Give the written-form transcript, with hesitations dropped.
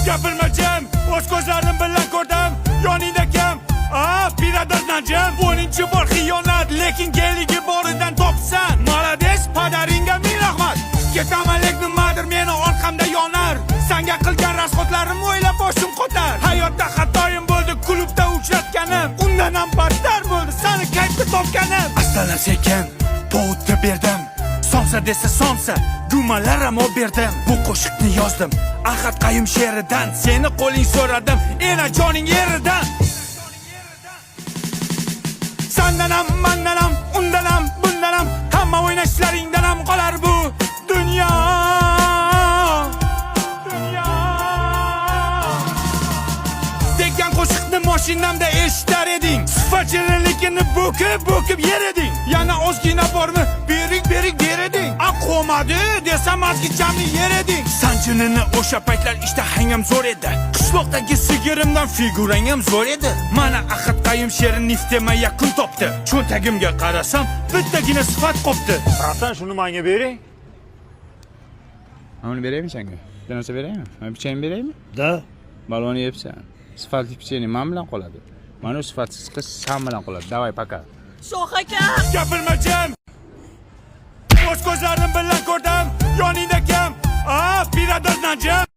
Gapirma jim, o'z ko'zlarim bilan ko'rdim. Yoningda kim? Birador najim. Bo'ninchi bor xiyonat, lekin keligi boridan topsan. Молодец, padaringga ming rahmat. Ketaman lek nimadir meni orqamda yonar. Senga qilgan rasxotlarim o'ylab boshim qotar. Hayotda xatoyim bo'ldi, klubda uchratganim. Undan ham battar bo'ldi, seni qaytib topganim. Astalar sekin, povutga berdim. Somsa desa somsa, gumalar ham berdim. Bu qo'shiqni yozdim Ahad Qayum she'ridan. Seni qo'ling so'radim, ena joning yeridan. Sendan ham, mandan ham, undan ham, bundan ham, hamma o'ynashlaringdan ham qolar bu dunyo. Degan qo'shiqni mashinamda eshitar eding. Sifatchilikni bo'kib yer eding. Yana ozgina bormi? Berik ber eding. Qo'madi desam azgichamni yer eding. Sanjinini o'sha paytlar ishtahang ham zo'r edi. Qishloqdagi sigirimdan figurang ham zo'r edi. Mana Ahad Qayum she'ri niftema yakun topdi. Cho'ntagimga qarasam, bittagina sifat qopti. Hasan shuni menga bering. Uni beraymi senga? Bir narsa beraymi? Men pichani beraymi? Da. Balonni yebsan. Sifatli pichani men bilan qoladi. Mana sifatsiz qiz sen bilan qoladi. Davay paka. Shoh aka. Gapirma jim. O'z ko'zlarim bilan ko'rdim. Yoningda kim? Birador najim.